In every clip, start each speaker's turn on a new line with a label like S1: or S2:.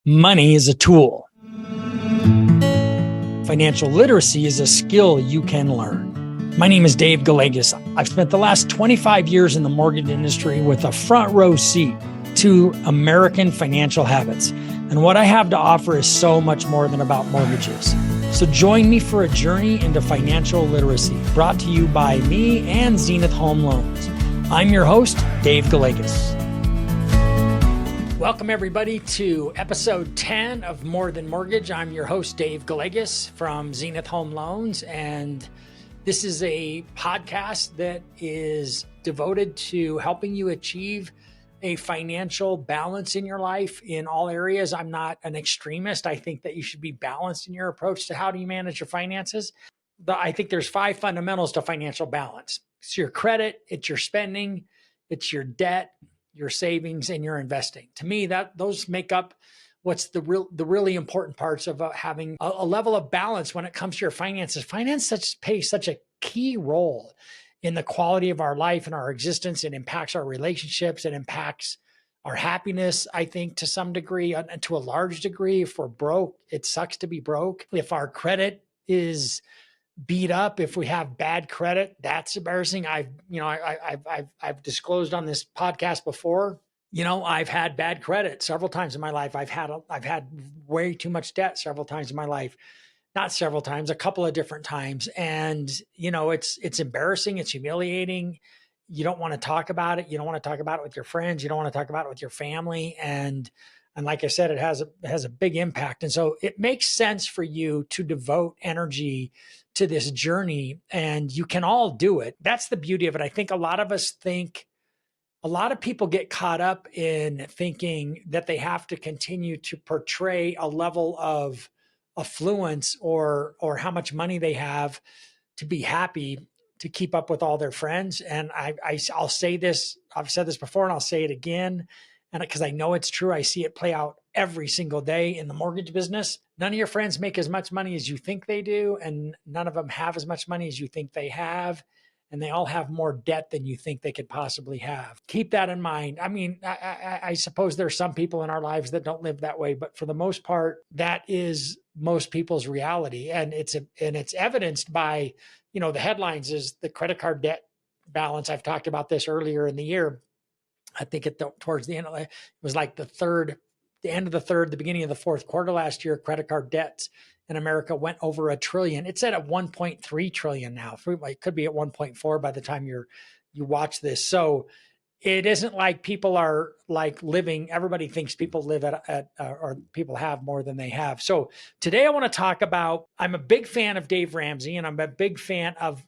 S1: Money is a tool. Financial literacy is a skill you can learn. My name is Dave Galegas. I've spent the last 25 years in the mortgage industry with a front row seat to American financial habits. And what I have to offer is so much more than about mortgages. So join me for a journey into financial literacy, brought to you by me and Zenith Home Loans. I'm your host, Dave Galegas. Welcome, everybody, to episode 10 of More Than Mortgage. I'm your host, Dave Galegas from Zenith Home Loans, and this is a podcast that is devoted to helping you achieve a financial balance in your life in all areas. I'm not an extremist. I think that you should be balanced in your approach to how do you manage your finances. I think there's 5 fundamentals to financial balance. It's your credit, it's your spending, it's your debt, your savings, and your investing. To me, those make up what's the really important parts of having a level of balance when it comes to your finances. Finance plays such a key role in the quality of our life and our existence. It impacts our relationships. It impacts our happiness, I think, to some degree, and to a large degree. If we're broke, it sucks to be broke. If our credit is beat up, if we have bad credit, that's embarrassing. I've disclosed on this podcast before, I've had bad credit several times in my life. I've had way too much debt several times in my life. Not several times, a couple of different times. And, it's embarrassing. It's humiliating. You don't want to talk about it. You don't want to talk about it with your friends. You don't want to talk about it with your family. And like I said, it has a big impact. And so it makes sense for you to devote energy to this journey, and you can all do it. That's the beauty of it. I think a lot of people get caught up in thinking that they have to continue to portray a level of affluence or how much money they have to be happy, to keep up with all their friends. And I'll say this, I've said this before and I'll say it again. And because I know it's true, I see it play out every single day in the mortgage business. None of your friends make as much money as you think they do, and none of them have as much money as you think they have. And they all have more debt than you think they could possibly have. Keep that in mind. I mean, I suppose there's some people in our lives that don't live that way, but for the most part, that is most people's reality. And it's evidenced by, the headlines is the credit card debt balance. I've talked about this earlier in the year. I think towards the end, it was like the end of the third, the beginning of the fourth quarter last year, credit card debts in America went over $1 trillion. It's at 1.3 trillion now. It could be at 1.4 by the time you watch this. So it isn't like people are like living. Everybody thinks people live or people have more than they have. So today I want to talk about, I'm a big fan of Dave Ramsey, and I'm a big fan of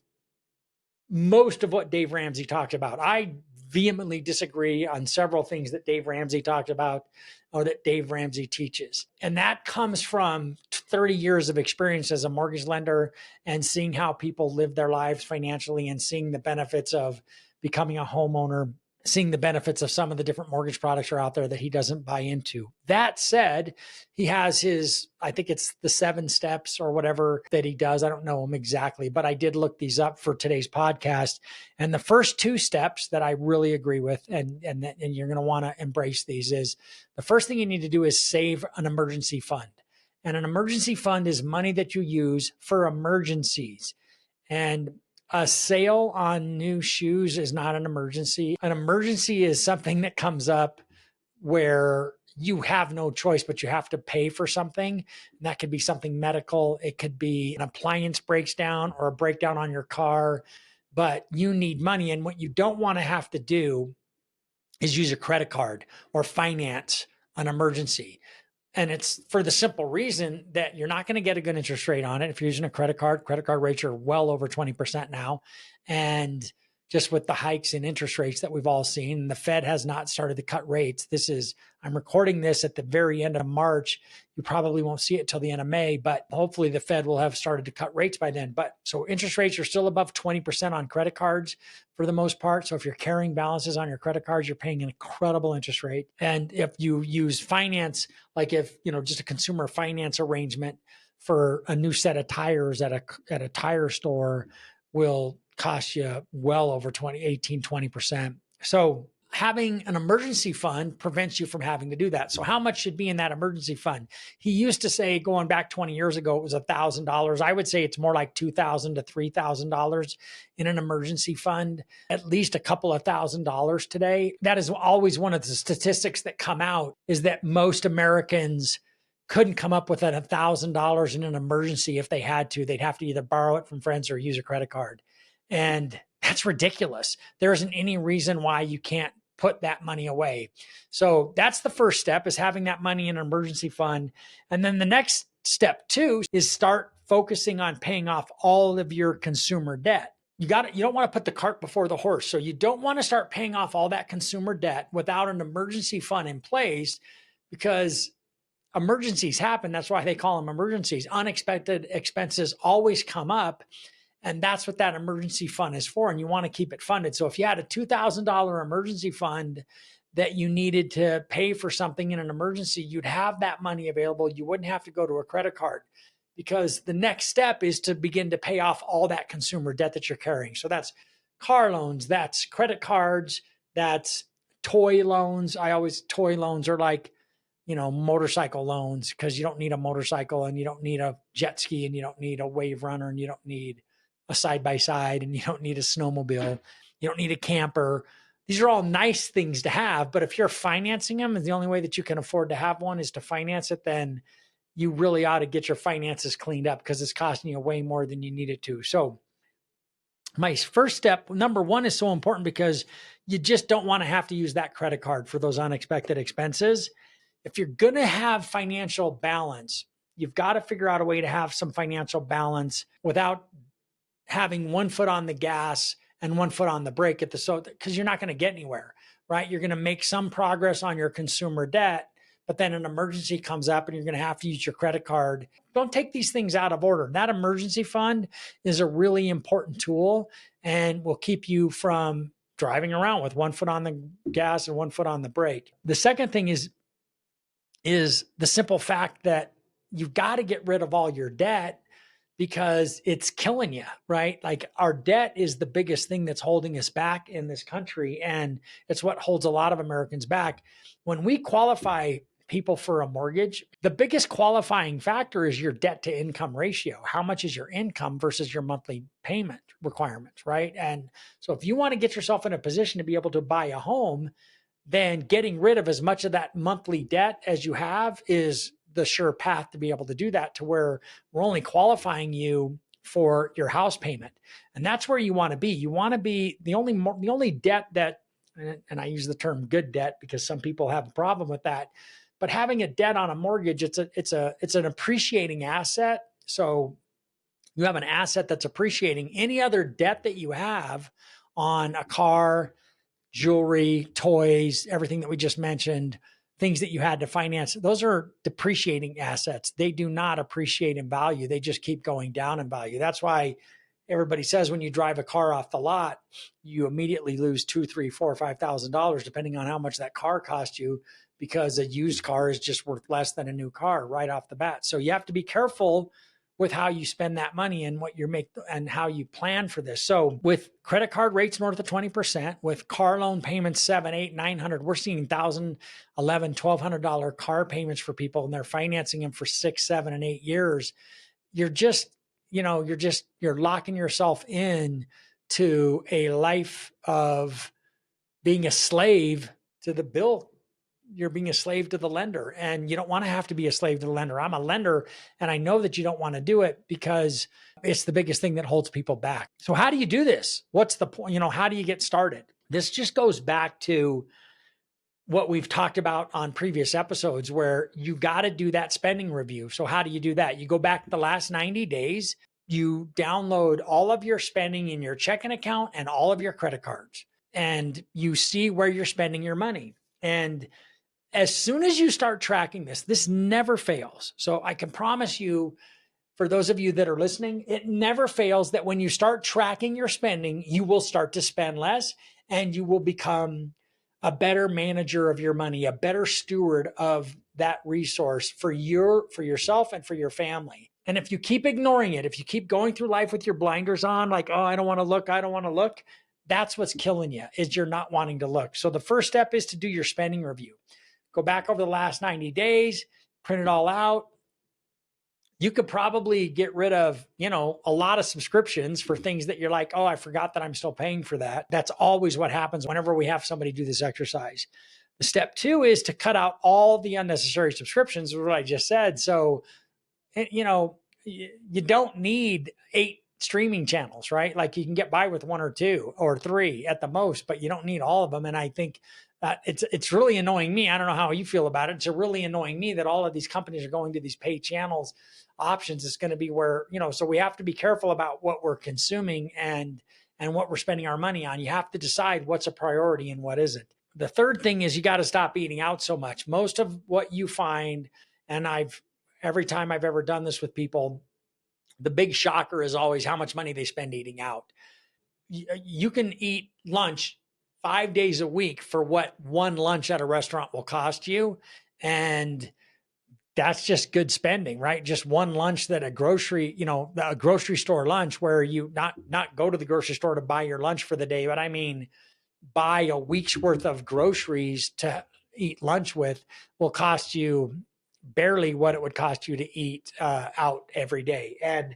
S1: most of what Dave Ramsey talked about. I vehemently disagree on several things that Dave Ramsey talked about or that Dave Ramsey teaches. And that comes from 30 years of experience as a mortgage lender and seeing how people live their lives financially and seeing the benefits of becoming a homeowner, seeing the benefits of some of the different mortgage products are out there that he doesn't buy into. That said, he has I think it's the 7 steps or whatever that he does. I don't know them exactly, but I did look these up for today's podcast. And the first 2 steps that I really agree with, and you're going to want to embrace these, is the first thing you need to do is save an emergency fund. And an emergency fund is money that you use for emergencies. And a sale on new shoes is not an emergency. An emergency is something that comes up where you have no choice, but you have to pay for something. And that could be something medical. It could be an appliance breaks down or a breakdown on your car, but you need money. And what you don't want to have to do is use a credit card or finance an emergency. And it's for the simple reason that you're not going to get a good interest rate on it. If you're using a credit card rates are well over 20% now. And just with the hikes in interest rates that we've all seen, the Fed has not started to cut rates. I'm recording this at the very end of March. You probably won't see it till the end of May, but hopefully the Fed will have started to cut rates by then. But so interest rates are still above 20% on credit cards for the most part. So if you're carrying balances on your credit cards, you're paying an incredible interest rate. And if you use finance, like if, just a consumer finance arrangement for a new set of tires at a tire store will cost you well over 20%. So having an emergency fund prevents you from having to do that. So how much should be in that emergency fund? He used to say, going back 20 years ago, it was $1,000. I would say it's more like $2,000 to $3,000 in an emergency fund, at least a couple of $1,000s today. That is always one of the statistics that come out, is that most Americans couldn't come up with $1,000 in an emergency if they had to. They'd have to either borrow it from friends or use a credit card. And that's ridiculous. There isn't any reason why you can't put that money away. So that's the first step, is having that money in an emergency fund. And then the next step too is start focusing on paying off all of your consumer debt. You don't want to put the cart before the horse. So you don't want to start paying off all that consumer debt without an emergency fund in place, because emergencies happen. That's why they call them emergencies. Unexpected expenses always come up. And that's what that emergency fund is for. And you want to keep it funded. So if you had a $2,000 emergency fund that you needed to pay for something in an emergency, you'd have that money available. You wouldn't have to go to a credit card, because the next step is to begin to pay off all that consumer debt that you're carrying. So that's car loans, that's credit cards, that's toy loans. Toy loans are like, motorcycle loans, because you don't need a motorcycle, and you don't need a jet ski, and you don't need a wave runner, and you don't need a side-by-side, and you don't need a snowmobile. You don't need a camper. These are all nice things to have, but if you're financing them, and the only way that you can afford to have one is to finance it, then you really ought to get your finances cleaned up, because it's costing you way more than you need it to. So my first step, number one, is so important, because you just don't want to have to use that credit card for those unexpected expenses. If you're going to have financial balance, you've got to figure out a way to have some financial balance without having one foot on the gas and one foot on the brake because you're not going to get anywhere, right? You're going to make some progress on your consumer debt, but then an emergency comes up and you're going to have to use your credit card. Don't take these things out of order. That emergency fund is a really important tool and will keep you from driving around with one foot on the gas and one foot on the brake. The second thing is the simple fact that you've got to get rid of all your debt, because it's killing you, right? Like, our debt is the biggest thing that's holding us back in this country. And it's what holds a lot of Americans back. When we qualify people for a mortgage, the biggest qualifying factor is your debt to income ratio. How much is your income versus your monthly payment requirements, right? And so if you want to get yourself in a position to be able to buy a home, then getting rid of as much of that monthly debt as you have is the sure path to be able to do that, to where we're only qualifying you for your house payment. And that's where you want to be. You want to be the only debt that, and I use the term good debt because some people have a problem with that, but having a debt on a mortgage, it's an appreciating asset. So you have an asset that's appreciating. Any other debt that you have on a car, jewelry, toys, everything that we just mentioned, things that you had to finance, those are depreciating assets. They do not appreciate in value. They just keep going down in value. That's why everybody says when you drive a car off the lot, you immediately lose $2,000, $3,000, $4,000, $5,000, depending on how much that car cost you, because a used car is just worth less than a new car right off the bat. So you have to be careful with how you spend that money and what you make and how you plan for this. So with credit card rates north of 20%, with car loan payments, $700, $800, $900, we're seeing $1,000, $1,100, $1,200 car payments for people, and they're financing them for 6, 7, and 8 years. You're locking yourself in to a life of being a slave to the bill. You're being a slave to the lender, and you don't want to have to be a slave to the lender. I'm a lender, and I know that you don't want to do it because it's the biggest thing that holds people back. So how do you do this? What's the point? How do you get started? This just goes back to what we've talked about on previous episodes, where you got to do that spending review. So how do you do that? You go back the last 90 days, you download all of your spending in your checking account and all of your credit cards, and you see where you're spending your money. And as soon as you start tracking this never fails. So I can promise you, for those of you that are listening, it never fails that when you start tracking your spending, you will start to spend less, and you will become a better manager of your money, a better steward of that resource for yourself and for your family. And if you keep ignoring it, if you keep going through life with your blinders on, like, oh, I don't want to look, That's what's killing you, is you're not wanting to look. So the first step is to do your spending review. Go back over the last 90 days, print it all out. You could probably get rid of, a lot of subscriptions for things that you're like, oh, I forgot that I'm still paying for that. That's always what happens whenever we have somebody do this exercise. The step 2 is to cut out all the unnecessary subscriptions, what I just said. So, you don't need 8 streaming channels, right? Like, you can get by with 1 or 2 or 3 at the most, but you don't need all of them. And I think it's really annoying me. I don't know how you feel about it. It's really annoying me that all of these companies are going to these paid channels options. Is going to be where, so we have to be careful about what we're consuming and what we're spending our money on. You have to decide what's a priority and what isn't. The third thing is you got to stop eating out so much. Most of what you find, and every time I've ever done this with people, the big shocker is always how much money they spend eating out. You can eat lunch 5 days a week for what one lunch at a restaurant will cost you. And that's just good spending, right? Just one lunch that a grocery store lunch, where you not go to the grocery store to buy your lunch for the day, but I mean, buy a week's worth of groceries to eat lunch with, will cost you barely what it would cost you to eat out every day. And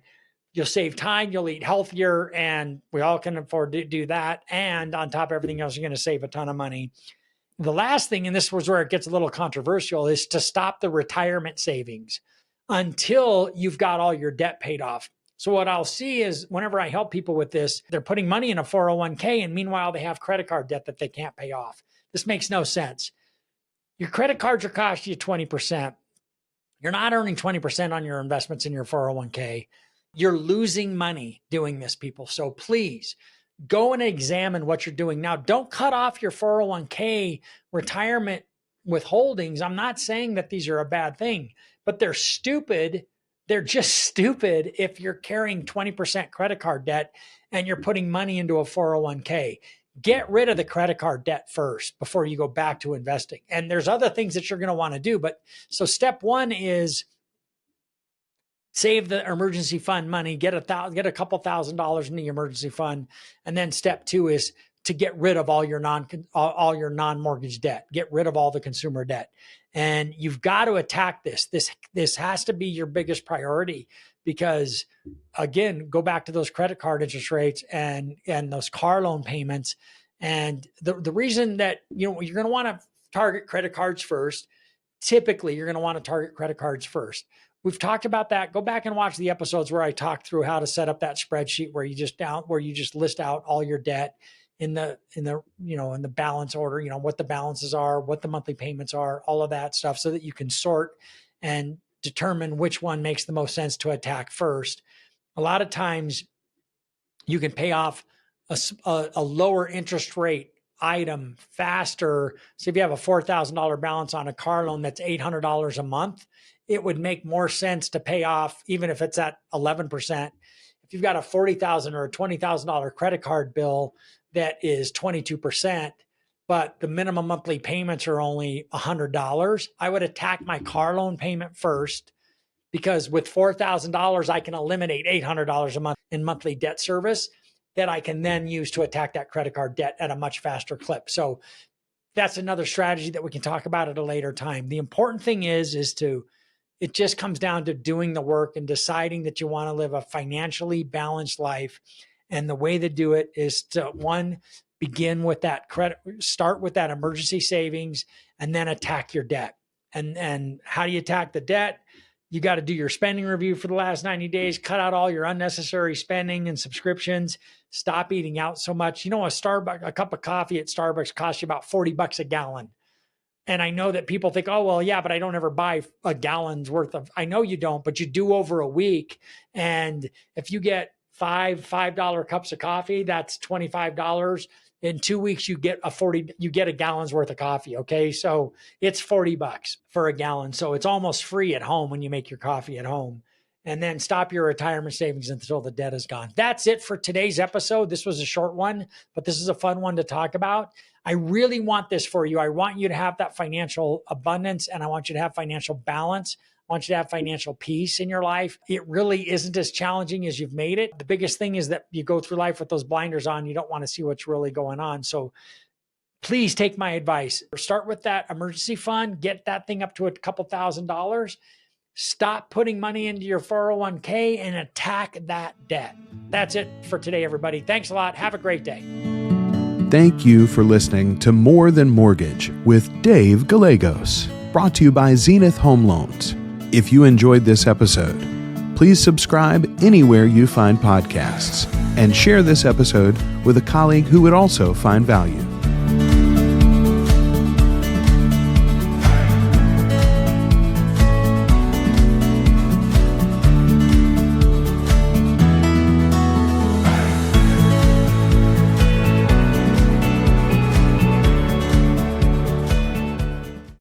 S1: you'll save time, you'll eat healthier, and we all can afford to do that. And on top of everything else, you're going to save a ton of money. The last thing, and this was where it gets a little controversial, is to stop the retirement savings until you've got all your debt paid off. So what I'll see is, whenever I help people with this, they're putting money in a 401k, and meanwhile they have credit card debt that they can't pay off. This makes no sense. Your credit cards are costing you 20%. You're not earning 20% on your investments in your 401k. You're losing money doing this, people. So please go and examine what you're doing. Now, don't cut off your 401k retirement withholdings. I'm not saying that these are a bad thing, but they're stupid. They're just stupid if you're carrying 20% credit card debt and you're putting money into a 401k. Get rid of the credit card debt first before you go back to investing. And there's other things that you're going to want to do. But so step 1 is save the emergency fund money, get a couple $1,000s in the emergency fund. And then step 2 is to get rid of all your non-mortgage debt, get rid of all the consumer debt. And you've got to attack this. This has to be your biggest priority, because again, go back to those credit card interest rates and those car loan payments. And the reason that, you're going to want to target credit cards first. Typically, you're going to want to target credit cards first. We've talked about that. Go back and watch the episodes where I talked through how to set up that spreadsheet where you just list out all your debt in the balance order, what the balances are, what the monthly payments are, all of that stuff, so that you can sort and determine which one makes the most sense to attack first. A lot of times you can pay off a lower interest rate item faster. So if you have a $4,000 balance on a car loan that's $800 a month, it would make more sense to pay off, even if it's at 11%. If you've got a $40,000 or a $20,000 credit card bill that is 22%, but the minimum monthly payments are only $100, I would attack my car loan payment first, because with $4,000, I can eliminate $800 a month in monthly debt service that I can then use to attack that credit card debt at a much faster clip. So that's another strategy that we can talk about at a later time. The important thing it just comes down to doing the work and deciding that you want to live a financially balanced life. And the way to do it is to, 1, begin with that credit, start with that emergency savings, and then attack your debt. And how do you attack the debt? You got to do your spending review for the last 90 days, cut out all your unnecessary spending and subscriptions, stop eating out so much. A cup of coffee at Starbucks costs you about $40 a gallon. And I know that people think, oh, well, yeah, but I don't ever buy a gallon's worth of, I know you don't, but you do over a week. And if you get $5 cups of coffee, that's $25. In 2 weeks, you get a gallon's worth of coffee. Okay. So it's $40 for a gallon. So it's almost free at home when you make your coffee at home. And then stop your retirement savings until the debt is gone. That's it for today's episode. This was a short one, but this is a fun one to talk about. I really want this for you. I want you to have that financial abundance, and I want you to have financial balance. I want you to have financial peace in your life. It really isn't as challenging as you've made it. The biggest thing is that you go through life with those blinders on. You don't want to see what's really going on. So please take my advice. Start with that emergency fund, get that thing up to a couple $1,000s. Stop putting money into your 401k and attack that debt. That's it for today, everybody. Thanks a lot. Have a great day.
S2: Thank you for listening to More Than Mortgage with Dave Gallegos, brought to you by Zenith Home Loans. If you enjoyed this episode, please subscribe anywhere you find podcasts and share this episode with a colleague who would also find value.